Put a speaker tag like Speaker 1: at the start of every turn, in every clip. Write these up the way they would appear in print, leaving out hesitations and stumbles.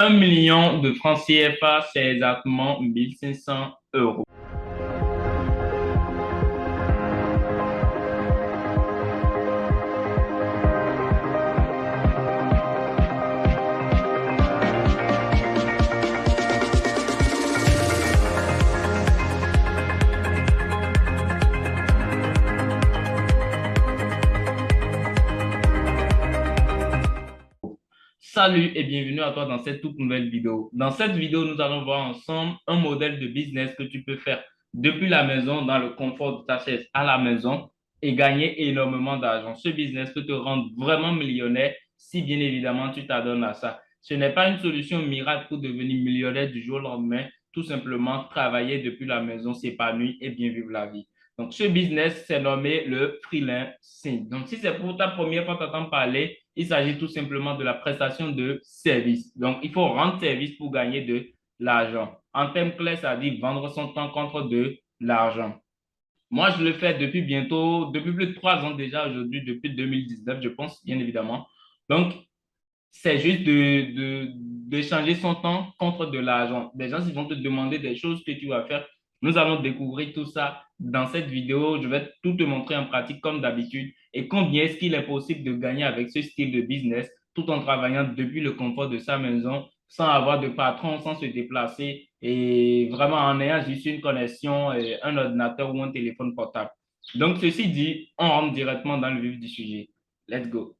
Speaker 1: 1 million de francs CFA, c'est exactement 1 500 euros. Salut et bienvenue à toi dans cette toute nouvelle vidéo. Dans cette vidéo, nous allons voir ensemble un modèle de business que tu peux faire depuis la maison, dans le confort de ta chaise à la maison et gagner énormément d'argent. Ce business peut te rendre vraiment millionnaire si bien évidemment tu t'adonnes à ça. Ce n'est pas une solution miracle pour devenir millionnaire du jour au lendemain, tout simplement travailler depuis la maison, s'épanouir et bien vivre la vie. Donc, ce business, c'est nommé le freelancing. Donc, si c'est pour ta première fois que tu entends parler, il s'agit tout simplement de la prestation de service. Donc, il faut rendre service pour gagner de l'argent. En termes clairs, ça dit vendre son temps contre de l'argent. Moi, je le fais depuis plus de 3 ans déjà aujourd'hui, depuis 2019, je pense, bien évidemment. Donc, c'est juste d'échanger son temps contre de l'argent. Des gens, ils vont te demander des choses que tu vas faire. Nous allons découvrir tout ça dans cette vidéo. Je vais tout te montrer en pratique comme d'habitude et combien est-ce qu'il est possible de gagner avec ce style de business tout en travaillant depuis le confort de sa maison, sans avoir de patron, sans se déplacer et vraiment en ayant juste une connexion, un ordinateur ou un téléphone portable. Donc, ceci dit, on rentre directement dans le vif du sujet. Let's go.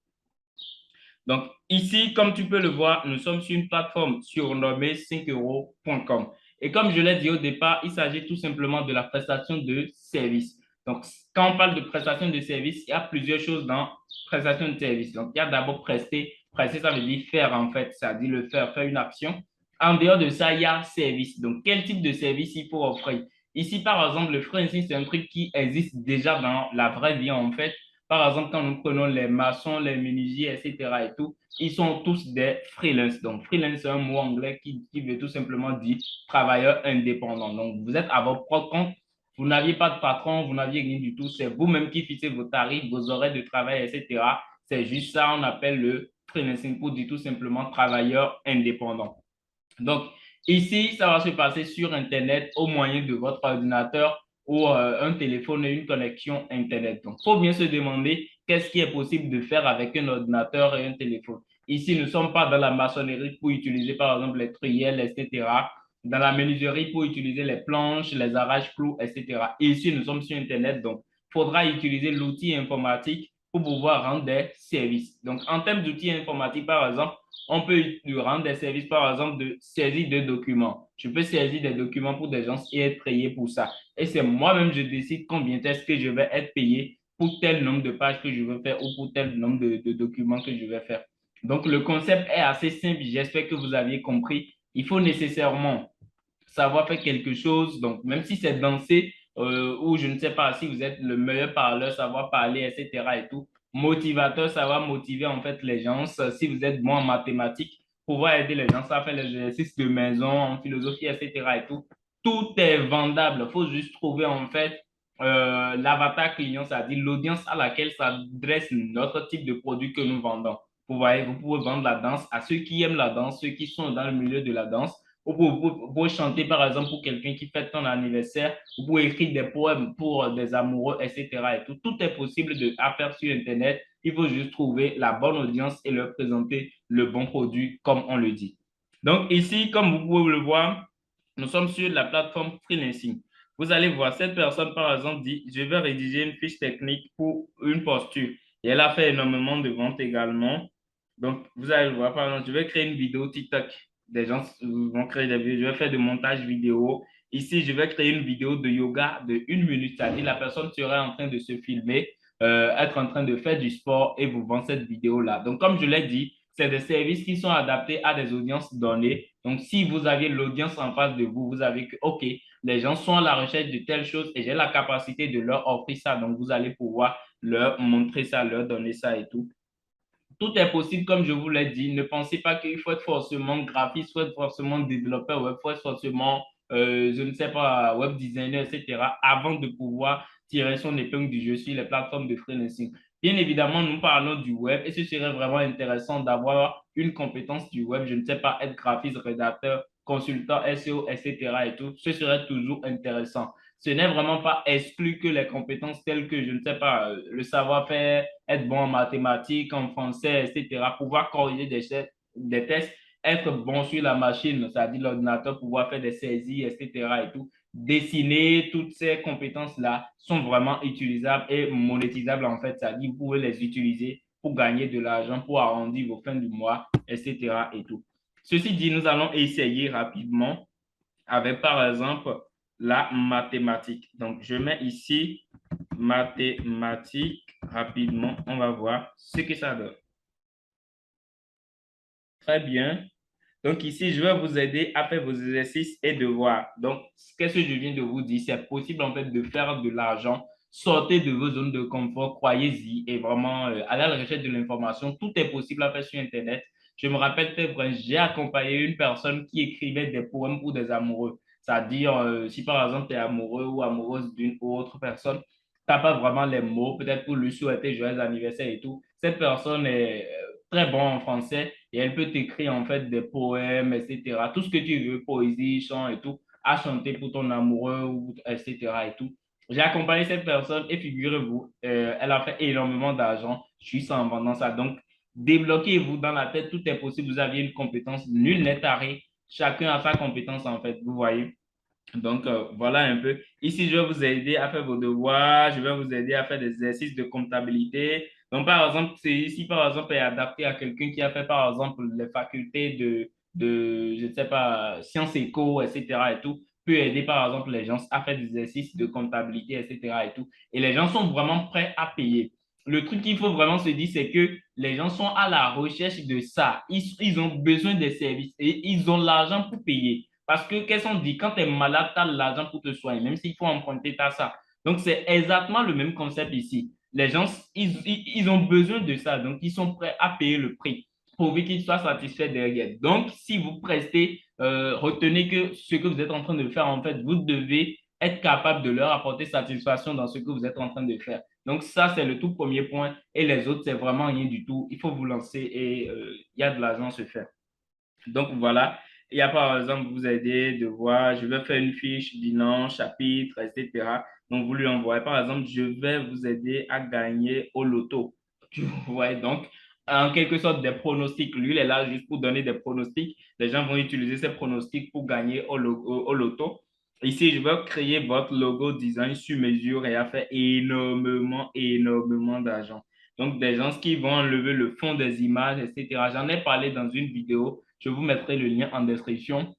Speaker 1: Donc, ici, comme tu peux le voir, nous sommes sur une plateforme surnommée 5euros.com. Et comme je l'ai dit au départ, il s'agit tout simplement de la prestation de service. Donc, quand on parle de prestation de service, il y a plusieurs choses dans prestation de service. Donc, il y a d'abord prester. Prester, ça veut dire faire en fait, ça veut dire le faire, faire une action. En dehors de ça, il y a service. Donc, quel type de service il faut offrir? Ici, par exemple, le freelancing, c'est un truc qui existe déjà dans la vraie vie en fait. Par exemple, quand nous prenons les maçons, les menuisiers, etc. et tout, ils sont tous des freelances. Donc, freelance, c'est un mot anglais qui veut tout simplement dire travailleur indépendant. Donc, vous êtes à votre propre compte, vous n'aviez pas de patron, vous n'aviez rien du tout. C'est vous-même qui fixez vos tarifs, vos horaires de travail, etc. C'est juste ça, on appelle le freelancing pour dire tout simplement travailleur indépendant. Donc, ici, ça va se passer sur Internet au moyen de votre ordinateur ou un téléphone et une connexion Internet. Donc, il faut bien se demander qu'est-ce qui est possible de faire avec un ordinateur et un téléphone. Ici, nous ne sommes pas dans la maçonnerie pour utiliser, par exemple, les truelles, etc. Dans la menuiserie pour utiliser les planches, les arrache-clous, etc. Ici, nous sommes sur Internet, donc il faudra utiliser l'outil informatique pour pouvoir rendre des services. Donc, en termes d'outils informatiques, par exemple, on peut rendre des services, par exemple, de saisie de documents. Je peux saisir des documents pour des gens et être payé pour ça. Et c'est moi-même, je décide combien est-ce que je vais être payé pour tel nombre de pages que je veux faire ou pour tel nombre de documents que je vais faire. Donc, le concept est assez simple. J'espère que vous aviez compris. Il faut nécessairement savoir faire quelque chose. Donc, même si c'est danser ou je ne sais pas si vous êtes le meilleur parleur, savoir parler, etc. et tout. Motivateur, ça va motiver en fait les gens. Si vous êtes bon en mathématiques, pouvoir aider les gens à faire les exercices de maison, en philosophie, etc. et tout. Tout est vendable. Il faut juste trouver en fait l'avatar client, c'est-à-dire l'audience à laquelle s'adresse notre type de produit que nous vendons. Vous voyez, vous pouvez vendre la danse à ceux qui aiment la danse, ceux qui sont dans le milieu de la danse ou pour chanter, par exemple, pour quelqu'un qui fête ton anniversaire, ou pour écrire des poèmes pour des amoureux, etc. Et tout. Tout est possible à faire sur Internet. Il faut juste trouver la bonne audience et leur présenter le bon produit, comme on le dit. Donc, ici, comme vous pouvez le voir, nous sommes sur la plateforme Freelancing. Vous allez voir, cette personne, par exemple, dit, je vais rédiger une fiche technique pour une posture. Et elle a fait énormément de ventes également. Donc, vous allez voir, par exemple, je vais créer une vidéo TikTok. Des gens vont créer des vidéos. Je vais faire du montage vidéo. Ici, je vais créer une vidéo de yoga de 1 minute. C'est-à-dire, la personne serait en train de se filmer, être en train de faire du sport et vous vend cette vidéo-là. Donc, comme je l'ai dit, c'est des services qui sont adaptés à des audiences données. Donc, si vous avez l'audience en face de vous, vous avez que, OK, les gens sont à la recherche de telle chose et j'ai la capacité de leur offrir ça. Donc, vous allez pouvoir leur montrer ça, leur donner ça et tout. Tout est possible, comme je vous l'ai dit. Ne pensez pas qu'il faut être forcément graphiste, il faut être forcément développeur web, il faut être forcément, je ne sais pas, web designer, etc. avant de pouvoir tirer son épingle du jeu sur les plateformes de freelancing. Bien évidemment, nous parlons du web et ce serait vraiment intéressant d'avoir une compétence du web. Je ne sais pas, être graphiste, rédacteur, consultant SEO, etc. et tout. Ce serait toujours intéressant. Ce n'est vraiment pas exclu que les compétences telles que, je ne sais pas, le savoir-faire, être bon en mathématiques, en français, etc., pouvoir corriger des tests, être bon sur la machine, c'est-à-dire l'ordinateur, pouvoir faire des saisies, etc. et tout. Dessiner, toutes ces compétences-là sont vraiment utilisables et monétisables en fait, c'est-à-dire vous pouvez les utiliser pour gagner de l'argent, pour arrondir vos fins du mois, etc. et tout. Ceci dit, nous allons essayer rapidement avec par exemple la mathématique. Donc, je mets ici mathématiques rapidement. On va voir ce que ça donne. Très bien. Donc ici, je vais vous aider à faire vos exercices et devoirs. Donc, qu'est-ce que je viens de vous dire? C'est possible en fait de faire de l'argent. Sortez de vos zones de confort, croyez-y et vraiment allez à la recherche de l'information. Tout est possible à faire sur Internet. Je me rappelle très bien, j'ai accompagné une personne qui écrivait des poèmes pour des amoureux. C'est-à-dire, si par exemple tu es amoureux ou amoureuse d'une ou autre personne, tu n'as pas vraiment les mots, peut-être pour lui souhaiter joyeux anniversaire et tout. Cette personne est très bon en français et elle peut t'écrire en fait des poèmes, etc. Tout ce que tu veux, poésie, chant et tout, à chanter pour ton amoureux, ou, etc. et tout. J'ai accompagné cette personne et figurez-vous, elle a fait énormément d'argent juste en vendant ça. Donc, débloquez-vous dans la tête, tout est possible. Vous aviez une compétence, nul n'est taré. Chacun a sa compétence en fait, vous voyez. Donc, voilà un peu. Ici, je vais vous aider à faire vos devoirs. Je vais vous aider à faire des exercices de comptabilité. Donc, par exemple, c'est ici, par exemple, est adapté à quelqu'un qui a fait, par exemple, les facultés je ne sais pas, sciences éco, etc. et tout, peut aider, par exemple, les gens à faire des exercices de comptabilité, etc. et tout. Et les gens sont vraiment prêts à payer. Le truc qu'il faut vraiment se dire, c'est que les gens sont à la recherche de ça. Ils ont besoin des services et ils ont l'argent pour payer. Parce que, qu'est-ce qu'on dit? Quand tu es malade, tu as l'argent pour te soigner. Même s'il faut emprunter, tu as ça. Donc, c'est exactement le même concept ici. Les gens, ils ont besoin de ça. Donc, ils sont prêts à payer le prix pourvu qu'ils soient satisfaits derrière. Donc, si vous prestez, retenez que ce que vous êtes en train de faire, en fait, vous devez être capable de leur apporter satisfaction dans ce que vous êtes en train de faire. Donc, ça, c'est le tout premier point. Et les autres, c'est vraiment rien du tout. Il faut vous lancer et il y a de l'argent à se faire. Donc voilà, il y a par exemple, vous aider de voir, je vais faire une fiche bilan, chapitre, etc. Donc vous lui envoyez, par exemple, je vais vous aider à gagner au loto. Tu vois, donc en quelque sorte des pronostics. Lui, il est là juste pour donner des pronostics. Les gens vont utiliser ces pronostics pour gagner au loto. Ici, je vais créer votre logo design sur mesure et à faire énormément, énormément d'argent. Donc, des gens qui vont enlever le fond des images, etc. J'en ai parlé dans une vidéo. Je vous mettrai le lien en description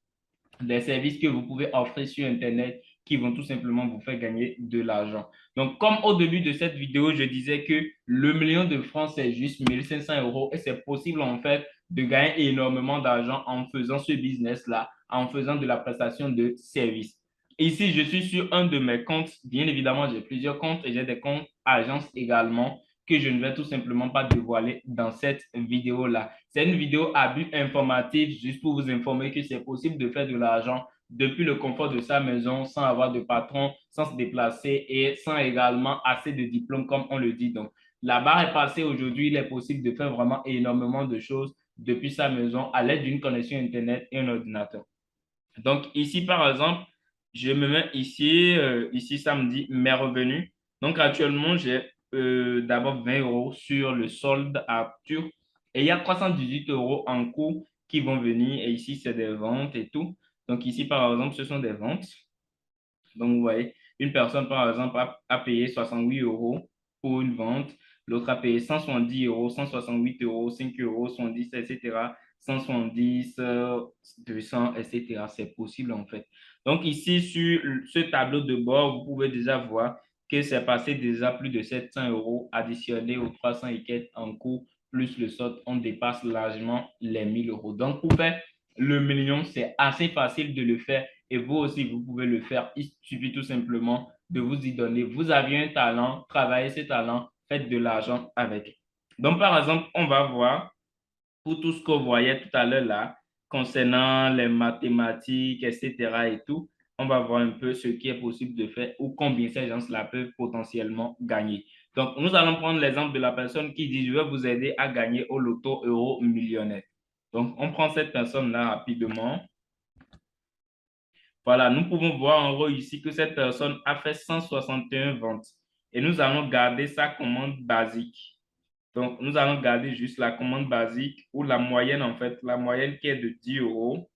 Speaker 1: des services que vous pouvez offrir sur Internet qui vont tout simplement vous faire gagner de l'argent. Donc, comme au début de cette vidéo, je disais que le million de francs, c'est juste 1500 euros et c'est possible en fait de gagner énormément d'argent en faisant ce business-là, en faisant de la prestation de services. Ici, je suis sur un de mes comptes. Bien évidemment, j'ai plusieurs comptes et j'ai des comptes agences également que je ne vais tout simplement pas dévoiler dans cette vidéo-là. C'est une vidéo à but informatif, juste pour vous informer que c'est possible de faire de l'argent depuis le confort de sa maison, sans avoir de patron, sans se déplacer et sans également assez de diplômes, comme on le dit. Donc, la barre est passée aujourd'hui. Il est possible de faire vraiment énormément de choses depuis sa maison à l'aide d'une connexion Internet et un ordinateur. Donc, ici, par exemple, je me mets ici, ici, ça me dit mes revenus. Donc, actuellement, j'ai d'abord 20 euros sur le solde Arthur et il y a 318 euros en cours qui vont venir. Et ici, c'est des ventes et tout. Donc, ici, par exemple, ce sont des ventes. Donc, vous voyez, une personne, par exemple, a payé 68 euros pour une vente. L'autre a payé 170 euros, 168 euros, 5 euros, 110, etc. 170, 200, etc. C'est possible, en fait. Donc, ici, sur ce tableau de bord, vous pouvez déjà voir que c'est passé déjà plus de 700 euros additionnés aux 300 et quelques en cours, plus le solde, on dépasse largement les 1000 euros. Donc, pour faire le million, c'est assez facile de le faire et vous aussi, vous pouvez le faire. Il suffit tout simplement de vous y donner. Vous avez un talent, travaillez ce talent, faites de l'argent avec. Donc, par exemple, on va voir pour tout ce qu'on voyait tout à l'heure là, concernant les mathématiques, etc. et tout, on va voir un peu ce qui est possible de faire ou combien ces gens-là peuvent potentiellement gagner. Donc, nous allons prendre l'exemple de la personne qui dit, je vais vous aider à gagner au loto euro millionnaire. Donc, on prend cette personne-là rapidement. Voilà, nous pouvons voir en haut ici que cette personne a fait 161 ventes. Et nous allons garder sa commande basique. Donc, nous allons garder juste la commande basique ou la moyenne, en fait, la moyenne qui est de 10 euros.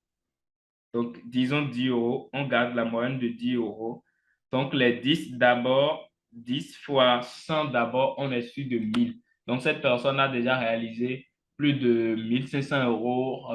Speaker 1: Donc, disons 10 euros, on garde la moyenne de 10 euros. Donc, les 10 d'abord, 10 fois 100 d'abord, on est sûr de 1000. Donc, cette personne a déjà réalisé plus de 1500 euros,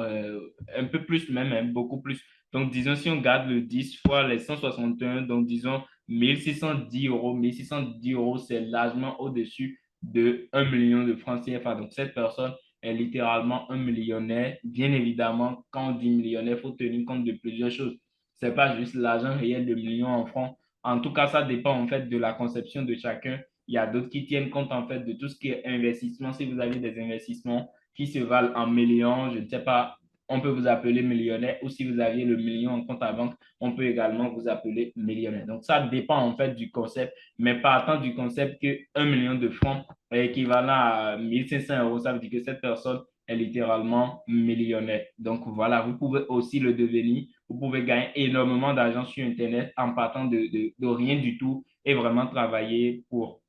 Speaker 1: un peu plus même, hein, beaucoup plus. Donc, disons, si on garde le 10 fois les 161, donc disons 1610 euros. 1610 euros, c'est largement au-dessus de 1 million de francs CFA. Donc, cette personne est littéralement un millionnaire. Bien évidemment, quand on dit millionnaire, il faut tenir compte de plusieurs choses. Ce n'est pas juste l'argent réel de millions en francs. En tout cas, ça dépend en fait de la conception de chacun. Il y a d'autres qui tiennent compte en fait de tout ce qui est investissement. Si vous avez des investissements qui se valent en millions, je ne sais pas, on peut vous appeler millionnaire, ou si vous aviez le million en compte à banque, on peut également vous appeler millionnaire. Donc, ça dépend en fait du concept, mais partant du concept que 1 million de francs est équivalent à 1500 euros, ça veut dire que cette personne est littéralement millionnaire. Donc, voilà, vous pouvez aussi le devenir. Vous pouvez gagner énormément d'argent sur Internet en partant de rien du tout et vraiment travailler pour.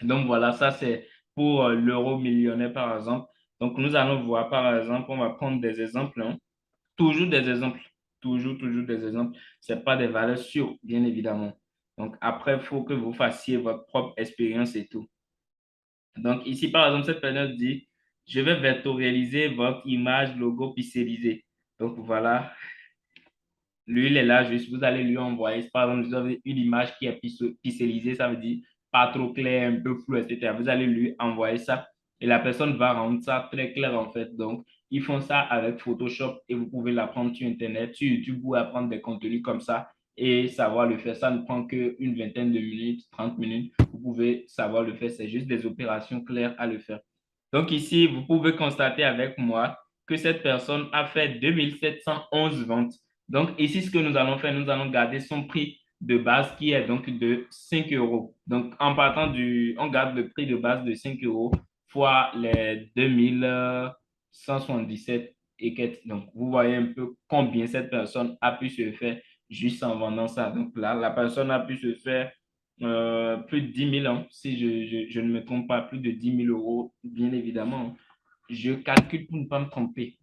Speaker 1: Donc, voilà, ça c'est pour l'euro millionnaire, par exemple. Donc, nous allons voir, par exemple, on va prendre des exemples, hein. Toujours des exemples. Toujours des exemples. Ce n'est pas des valeurs sûres, bien évidemment. Donc, après, il faut que vous fassiez votre propre expérience et tout. Donc, ici, par exemple, cette personne dit, je vais vectorialiser votre image logo pixelisée. Donc, voilà, lui, il est là, juste, vous allez lui envoyer, par exemple, vous avez une image qui est pixelisée, ça veut dire pas trop clair, un peu flou, etc. Vous allez lui envoyer ça et la personne va rendre ça très clair, en fait. Donc, ils font ça avec Photoshop et vous pouvez l'apprendre sur Internet, sur YouTube, vous apprendre des contenus comme ça et savoir le faire. Ça ne prend qu'une vingtaine de minutes, 30 minutes. Vous pouvez savoir le faire. C'est juste des opérations claires à le faire. Donc, ici, vous pouvez constater avec moi que cette personne a fait 2711 ventes. Donc, ici, ce que nous allons faire, nous allons garder son prix de base qui est donc de 5 euros. Donc, en partant on garde le prix de base de 5 euros fois les 2177 et quelques. Donc, vous voyez un peu combien cette personne a pu se faire juste en vendant ça. Donc, là, la personne a pu se faire plus de 10 000 ans, si je ne me trompe pas, plus de 10 000 euros, bien évidemment. Je calcule pour ne pas me tromper.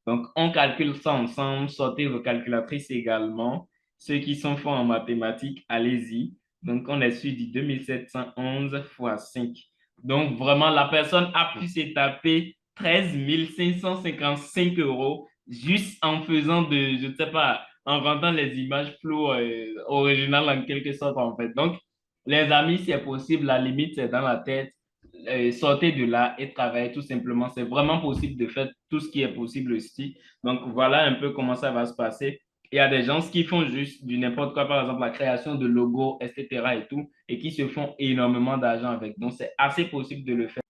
Speaker 1: Donc, on calcule ça ensemble. Sortez vos calculatrices également. Ceux qui sont forts en mathématiques, allez-y. Donc, on est sur du 2711 fois 5. Donc, vraiment, la personne a pu se taper 13 555 euros juste en faisant je ne sais pas, en vendant les images floues originales en quelque sorte, en fait. Donc, les amis, c'est possible. La limite, c'est dans la tête. Sortez de là et travaillez tout simplement. C'est vraiment possible de faire tout ce qui est possible aussi. Donc, voilà un peu comment ça va se passer. Il y a des gens qui font juste du n'importe quoi, par exemple la création de logos, etc. et tout, et qui se font énormément d'argent avec. Donc, c'est assez possible de le faire.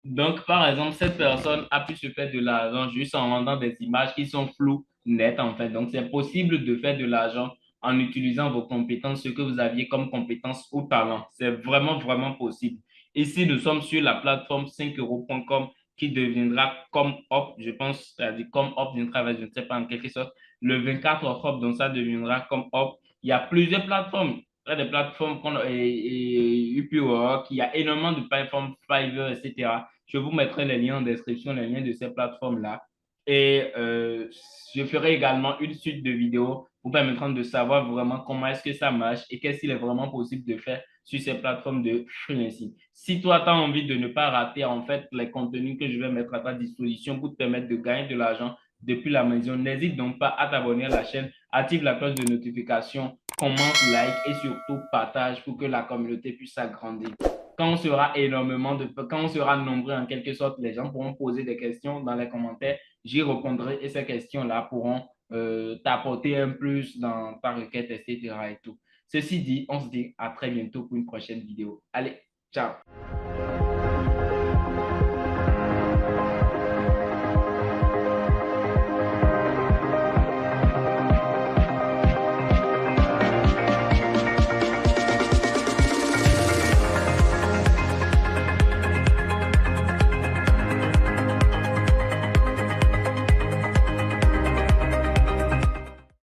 Speaker 1: Donc, par exemple, cette personne a pu se faire de l'argent juste en vendant des images qui sont floues, nettes, en fait. Donc, c'est possible de faire de l'argent en utilisant vos compétences, ce que vous aviez comme compétences ou talent. C'est vraiment, vraiment possible. Ici, nous sommes sur la plateforme 5euros.com qui deviendra comme Hop, je pense, c'est-à-dire comme Hop d'un travail, je ne sais pas, en quelque sorte, le 24 octobre, donc ça deviendra comme Hop. Il y a plusieurs plateformes. Il y a des plateformes comme Upwork, il y a énormément de plateformes Fiverr, etc. Je vous mettrai les liens en description, les liens de ces plateformes-là. Et je ferai également une suite de vidéos vous permettant de savoir vraiment comment est-ce que ça marche et qu'est-ce qu'il est vraiment possible de faire sur ces plateformes de freelancing. Si toi, tu as envie de ne pas rater en fait les contenus que je vais mettre à ta disposition pour te permettre de gagner de l'argent depuis la maison, n'hésite donc pas à t'abonner à la chaîne, active la cloche de notification, commente, like et surtout partage pour que la communauté puisse s'agrandir. Quand on sera nombreux en quelque sorte, les gens pourront poser des questions dans les commentaires. J'y répondrai et ces questions-là pourront t'apporter un plus dans ta requête, etc. et tout. Ceci dit, on se dit à très bientôt pour une prochaine vidéo. Allez, ciao!